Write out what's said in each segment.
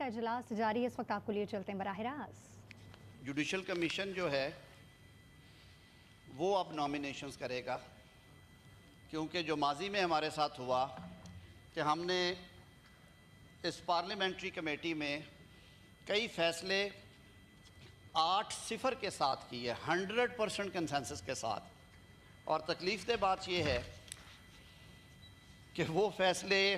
اجلاس جاری ہے، اس وقت آپ کو لیے چلتے ہیں براہ راست۔ جوڈیشل کمیشن جو ہے وہ اب نامینیشنز کرے گا، کیونکہ جو ماضی میں ہمارے ساتھ ہوا کہ ہم نے اس پارلیمنٹری کمیٹی میں کئی فیصلے 8-0 کے ساتھ کیے، 100% کنسنسس کے ساتھ، اور تکلیف دہ بات یہ ہے کہ وہ فیصلے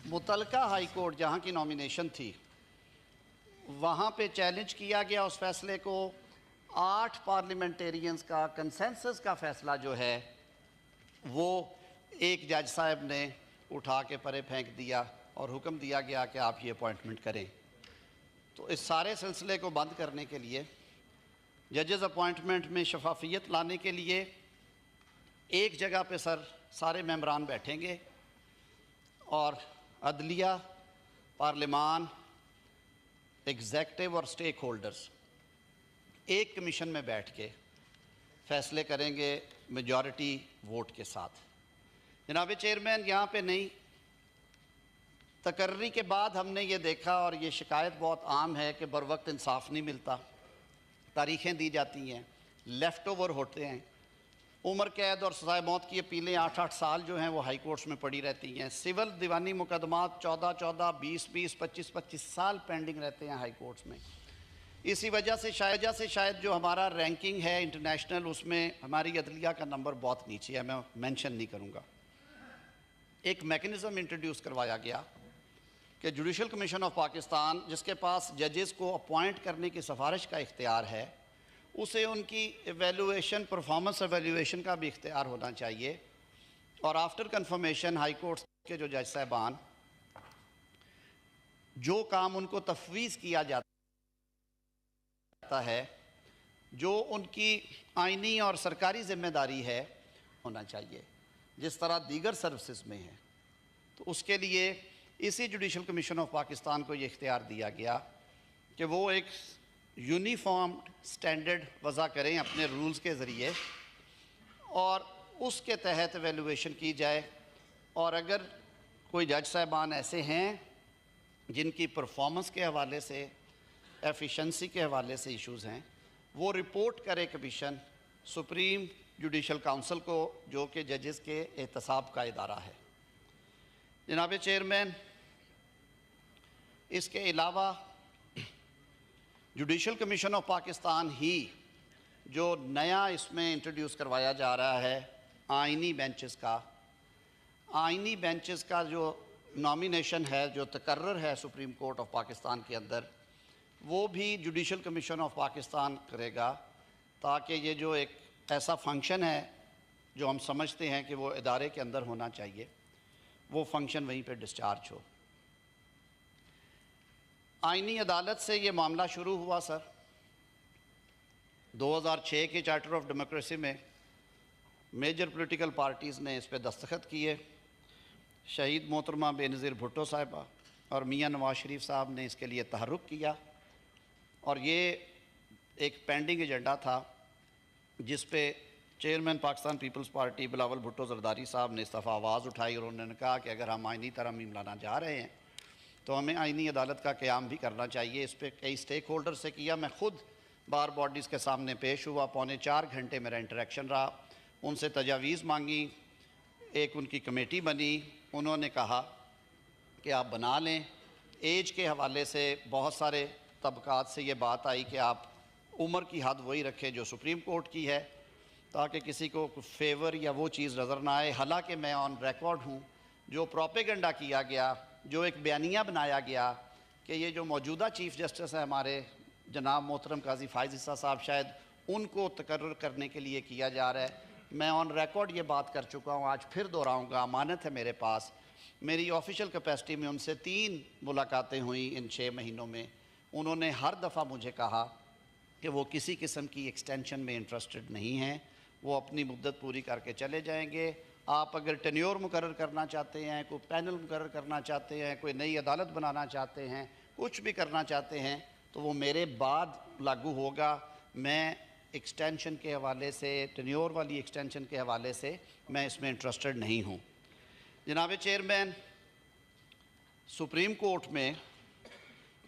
متعلقہ ہائی کورٹ جہاں کی نامینیشن تھی وہاں پہ چیلنج کیا گیا اس فیصلے کو۔ 8 پارلیمنٹیرینز کا کنسنسس کا فیصلہ جو ہے وہ ایک جج صاحب نے اٹھا کے پرے پھینک دیا اور حکم دیا گیا کہ آپ یہ اپوائنٹمنٹ کریں۔ تو اس سارے سلسلے کو بند کرنے کے لیے، ججز اپوائنٹمنٹ میں شفافیت لانے کے لیے ایک جگہ پہ سارے ممبران بیٹھیں گے اور عدلیہ، پارلیمان، ایگزیکٹو اور سٹیک ہولڈرز ایک کمیشن میں بیٹھ کے فیصلے کریں گے میجورٹی ووٹ کے ساتھ۔ جناب چیئرمین، یہاں پہ نہیں، تقرری کے بعد ہم نے یہ دیکھا، اور یہ شکایت بہت عام ہے کہ بر وقت انصاف نہیں ملتا، تاریخیں دی جاتی ہیں، لیفٹ اوور ہوتے ہیں، عمر قید اور سزائے موت کی اپیلیں 8-8 سال جو ہیں وہ ہائی کورٹس میں پڑی رہتی ہیں، سول دیوانی مقدمات 14-14، 20-20، 25-25 سال پینڈنگ رہتے ہیں ہائی کورٹس میں۔ اسی وجہ سے شاید جو ہمارا رینکنگ ہے انٹرنیشنل، اس میں ہماری عدلیہ کا نمبر بہت نیچے ہے، میں مینشن نہیں کروں گا۔ ایک میکنزم انٹروڈیوس کروایا گیا کہ جوڈیشل کمیشن آف پاکستان، جس کے پاس ججز کو اپوائنٹ کرنے کی سفارش کا اختیار ہے، اسے ان کی ایویلویشن، پرفارمنس ایویلویشن کا بھی اختیار ہونا چاہیے، اور آفٹر کنفرمیشن ہائی کورٹس کے جو جج صاحبان جو کام ان کو تفویض کیا جاتا ہے، جو ان کی آئینی اور سرکاری ذمہ داری ہے، ہونا چاہیے جس طرح دیگر سروسز میں ہے۔ تو اس کے لیے اسی جوڈیشل کمیشن آف پاکستان کو یہ اختیار دیا گیا کہ وہ ایک یونیفارم سٹینڈرڈ وضع کریں اپنے رولز کے ذریعے، اور اس کے تحت ایویلویشن کی جائے، اور اگر کوئی جج صاحبان ایسے ہیں جن کی پرفارمنس کے حوالے سے، ایفیشنسی کے حوالے سے ایشوز ہیں، وہ رپورٹ کرے کمیشن سپریم جوڈیشل کاؤنسل کو، جو کہ ججز کے احتساب کا ادارہ ہے۔ جناب چیئرمین، اس کے علاوہ جوڈیشل کمیشن آف پاکستان ہی جو نیا اس میں انٹروڈیوس کروایا جا رہا ہے آئینی بینچز کا جو نامینیشن ہے، جو تقرر ہے سپریم کورٹ آف پاکستان کے اندر، وہ بھی جوڈیشل کمیشن آف پاکستان کرے گا، تاکہ یہ جو ایک ایسا فنکشن ہے جو ہم سمجھتے ہیں کہ وہ ادارے کے اندر ہونا چاہیے، وہ فنکشن وہیں پہ ڈسچارج ہو۔ آئینی عدالت سے یہ معاملہ شروع ہوا سر 2006 کے چارٹر آف ڈیموکریسی میں، میجر پولیٹیکل پارٹیز نے اس پہ دستخط کیے، شہید محترمہ بے نظیر بھٹو صاحبہ اور میاں نواز شریف صاحب نے اس کے لیے تحرک کیا، اور یہ ایک پینڈنگ ایجنڈا تھا جس پہ چیئرمین پاکستان پیپلز پارٹی بلاول بھٹو زرداری صاحب نے اس دفعہ آواز اٹھائی، اور انہوں نے کہا کہ اگر ہم آئینی ترامیم لانا چاہ رہے ہیں تو ہمیں آئینی عدالت کا قیام بھی کرنا چاہیے۔ اس پہ کئی سٹیک ہولڈر سے کیا، میں خود بار باڈیز کے سامنے پیش ہوا، 3.25 گھنٹے میرا انٹریکشن رہا، ان سے تجاویز مانگی، ایک ان کی کمیٹی بنی، انہوں نے کہا کہ آپ بنا لیں۔ ایج کے حوالے سے بہت سارے طبقات سے یہ بات آئی کہ آپ عمر کی حد وہی رکھیں جو سپریم کورٹ کی ہے، تاکہ کسی کو فیور یا وہ چیز نظر نہ آئے۔ حالانکہ میں آن ریکارڈ ہوں، جو پروپیگنڈا کیا گیا، جو ایک بیانیہ بنایا گیا کہ یہ جو موجودہ چیف جسٹس ہیں ہمارے جناب محترم قاضی فائز عیسیٰ صاحب، شاید ان کو تقرر کرنے کے لیے کیا جا رہا ہے، میں آن ریکارڈ یہ بات کر چکا ہوں، آج پھر دہراؤں گا، امانت ہے میرے پاس۔ میری آفیشیل کیپیسٹی میں ان سے 3 ملاقاتیں ہوئیں ان 6 مہینوں میں، انہوں نے ہر دفعہ مجھے کہا کہ وہ کسی قسم کی ایکسٹینشن میں انٹرسٹڈ نہیں ہیں، وہ اپنی مدت پوری کر کے چلے جائیں گے۔ آپ اگر ٹینیور مقرر کرنا چاہتے ہیں، کوئی پینل مقرر کرنا چاہتے ہیں، کوئی نئی عدالت بنانا چاہتے ہیں، کچھ بھی کرنا چاہتے ہیں، تو وہ میرے بعد لاگو ہوگا۔ میں ایکسٹینشن کے حوالے سے، ٹینیور والی ایکسٹینشن کے حوالے سے میں اس میں انٹرسٹڈ نہیں ہوں۔ جناب چیئرمین، سپریم کورٹ میں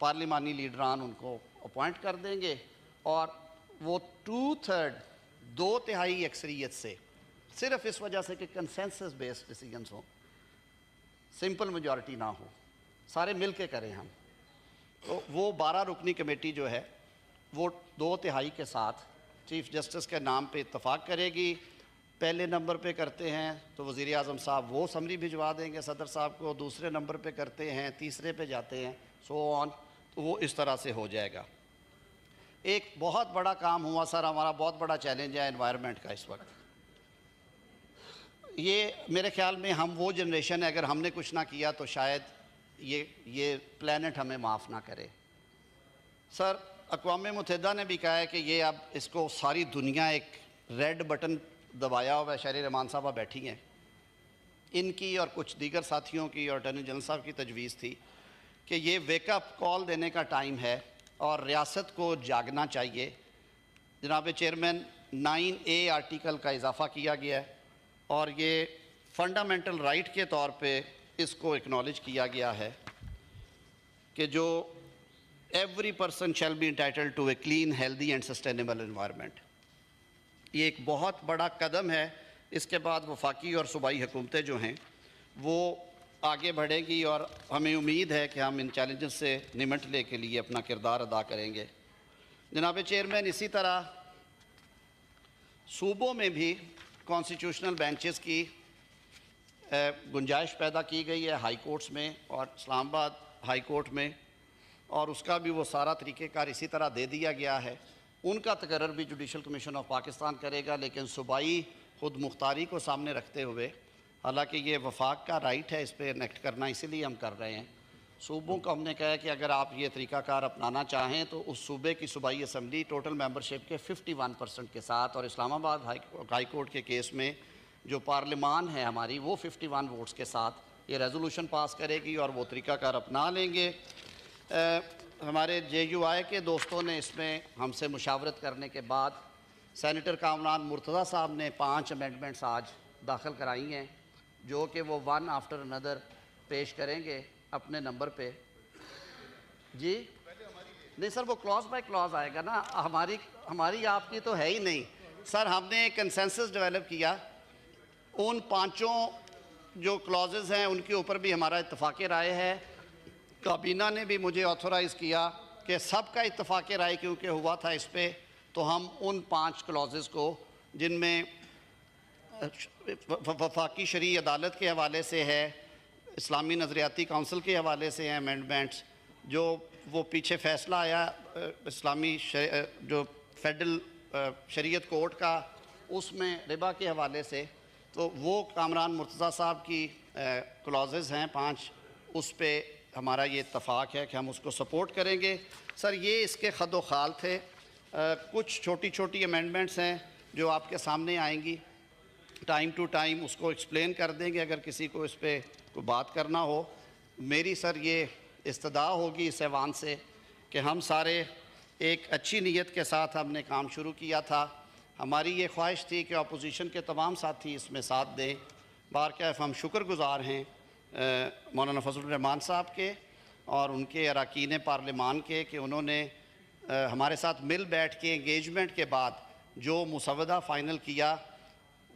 پارلیمانی لیڈران ان کو اپوائنٹ کر دیں گے اور وہ 2/3 2/3 اکثریت سے، صرف اس وجہ سے کہ کنسنسس بیسڈ ڈیسیجنز ہوں، سمپل میجورٹی نہ ہو، سارے مل کے کریں ہم، تو وہ 12 رکنی کمیٹی جو ہے وہ 2/3 کے ساتھ چیف جسٹس کے نام پہ اتفاق کرے گی۔ پہلے نمبر پہ کرتے ہیں تو وزیر اعظم صاحب وہ سمری بھجوا دیں گے صدر صاحب کو، دوسرے نمبر پہ کرتے ہیں، تیسرے پہ جاتے ہیں، سو آن، تو وہ اس طرح سے ہو جائے گا۔ ایک بہت بڑا کام ہوا سر، ہمارا بہت بڑا چیلنج ہے انوائرمنٹ کا اس وقت۔ یہ میرے خیال میں ہم وہ جنریشن ہے، اگر ہم نے کچھ نہ کیا تو شاید یہ پلانٹ ہمیں معاف نہ کرے۔ سر اقوام متحدہ نے بھی کہا ہے کہ یہ اب اس کو ساری دنیا ایک ریڈ بٹن دبایا ہوا ہے، شہری رحمان صاحبہ بیٹھی ہیں، ان کی اور کچھ دیگر ساتھیوں کی اور اٹارنی جنرل صاحب کی تجویز تھی کہ یہ ویک اپ کال دینے کا ٹائم ہے اور ریاست کو جاگنا چاہیے۔ جناب چیئرمین 9A آرٹیکل کا اضافہ کیا گیا ہے اور یہ فنڈامنٹل رائٹ کے طور پہ اس کو اکنالج کیا گیا ہے کہ جو every person shall be entitled to a clean healthy and sustainable environment. یہ ایک بہت بڑا قدم ہے۔ اس کے بعد وفاقی اور صوبائی حکومتیں جو ہیں وہ آگے بڑھیں گی اور ہمیں امید ہے کہ ہم ان چیلنجز سے نمٹنے کے لیے اپنا کردار ادا کریں گے۔ جناب چیئرمین، اسی طرح صوبوں میں بھی کانسٹیٹیوشنل بینچز کی گنجائش پیدا کی گئی ہے ہائی کورٹس میں اور اسلام آباد ہائی کورٹ میں، اور اس کا بھی وہ سارا طریقہ کار اسی طرح دے دیا گیا ہے۔ ان کا تقرر بھی جوڈیشل کمیشن آف پاکستان کرے گا، لیکن صوبائی خود مختاری کو سامنے رکھتے ہوئے، حالانکہ یہ وفاق کا رائٹ ہے اس پہ انیکٹ کرنا، اسی لیے ہم کر رہے ہیں، صوبوں کو ہم نے کہا ہے کہ اگر آپ یہ طریقہ کار اپنانا چاہیں تو اس صوبے کی صوبائی اسمبلی ٹوٹل ممبرشپ کے 51% کے ساتھ، اور اسلام آباد ہائی کورٹ کے کیس میں جو پارلیمان ہے ہماری وہ 51 ووٹس کے ساتھ یہ ریزولوشن پاس کرے گی اور وہ طریقہ کار اپنا لیں گے۔ ہمارے JUI کے دوستوں نے اس میں ہم سے مشاورت کرنے کے بعد سینیٹر کامران مرتضیٰ صاحب نے 5 امینڈمنٹس آج داخل کرائی ہیں، جو کہ وہ ون آفٹر انادر پیش کریں گے اپنے نمبر پہ۔ جی نہیں سر، وہ کلاز بائی کلاز آئے گا نا، ہماری آپ کی تو ہے ہی نہیں سر۔ ہم نے ایک کنسنسس ڈیولپ کیا، ان 5 جو کلازز ہیں ان کے اوپر بھی ہمارا اتفاق رائے ہے۔ کابینہ نے بھی مجھے آتھورائز کیا کہ سب کا اتفاق رائے کیونکہ ہوا تھا اس پہ، تو ہم ان 5 کلازز کو جن میں وفاقی شرعی عدالت کے حوالے سے ہے، اسلامی نظریاتی کونسل کے حوالے سے ہیں امینڈمنٹس، جو وہ پیچھے فیصلہ آیا اسلامی جو فیڈرل شریعت کورٹ کا، اس میں ربا کے حوالے سے، تو وہ کامران مرتضیٰ صاحب کی کلازز ہیں 5، اس پہ ہمارا یہ اتفاق ہے کہ ہم اس کو سپورٹ کریں گے۔ سر یہ اس کے خد و خال تھے، کچھ چھوٹی چھوٹی امینڈمنٹس ہیں جو آپ کے سامنے آئیں گی، ٹائم ٹو ٹائم اس کو ایکسپلین کر دیں گے اگر کسی کو اس پہ کوئی بات کرنا ہو۔ میری سر یہ استدعا ہوگی اس ایوان سے کہ ہم سارے ایک اچھی نیت کے ساتھ ہم نے کام شروع کیا تھا، ہماری یہ خواہش تھی کہ اپوزیشن کے تمام ساتھی اس میں ساتھ دیں۔ بارکیف ہم شکر گزار ہیں مولانا فضل الرحمان صاحب کے اور ان کے اراکین پارلیمان کے کہ انہوں نے ہمارے ساتھ مل بیٹھ کے انگیجمنٹ کے بعد جو مسودہ فائنل کیا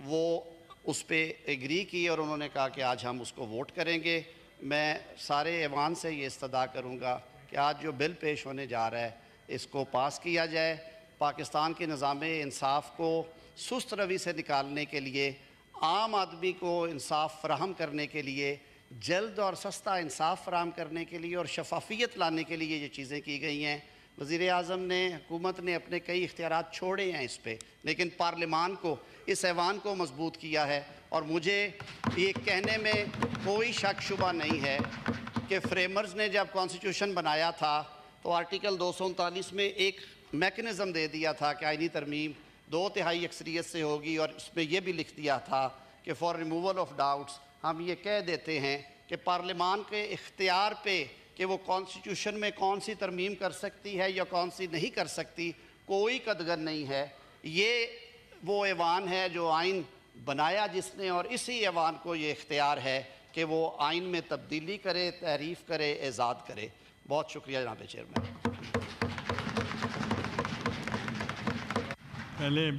وہ اس پہ ایگری کی اور انہوں نے کہا کہ آج ہم اس کو ووٹ کریں گے۔ میں سارے ایوان سے یہ استدعا کروں گا کہ آج جو بل پیش ہونے جا رہا ہے اس کو پاس کیا جائے، پاکستان کے نظام انصاف کو سست روی سے نکالنے کے لیے، عام آدمی کو انصاف فراہم کرنے کے لیے، جلد اور سستا انصاف فراہم کرنے کے لیے اور شفافیت لانے کے لیے یہ چیزیں کی گئی ہیں۔ وزیر اعظم نے، حکومت نے اپنے کئی اختیارات چھوڑے ہیں اس پہ، لیکن پارلیمان کو، اس ایوان کو مضبوط کیا ہے، اور مجھے یہ کہنے میں کوئی شک شبہ نہیں ہے کہ فریمرز نے جب کانسٹیٹیوشن بنایا تھا تو آرٹیکل 239 میں ایک میکنزم دے دیا تھا کہ آئینی ترمیم 2/3 اکثریت سے ہوگی، اور اس میں یہ بھی لکھ دیا تھا کہ فار ریموول آف ڈاؤٹس ہم یہ کہہ دیتے ہیں کہ پارلیمان کے اختیار پہ کہ وہ کانسٹیٹیوشن میں کون سی ترمیم کر سکتی ہے یا کون سی نہیں کر سکتی کوئی قدغن نہیں ہے۔ یہ وہ ایوان ہے جو آئین بنایا جس نے، اور اسی ایوان کو یہ اختیار ہے کہ وہ آئین میں تبدیلی کرے، تحریف کرے، ایجاد کرے۔ بہت شکریہ جناب چیئرمین. پہلے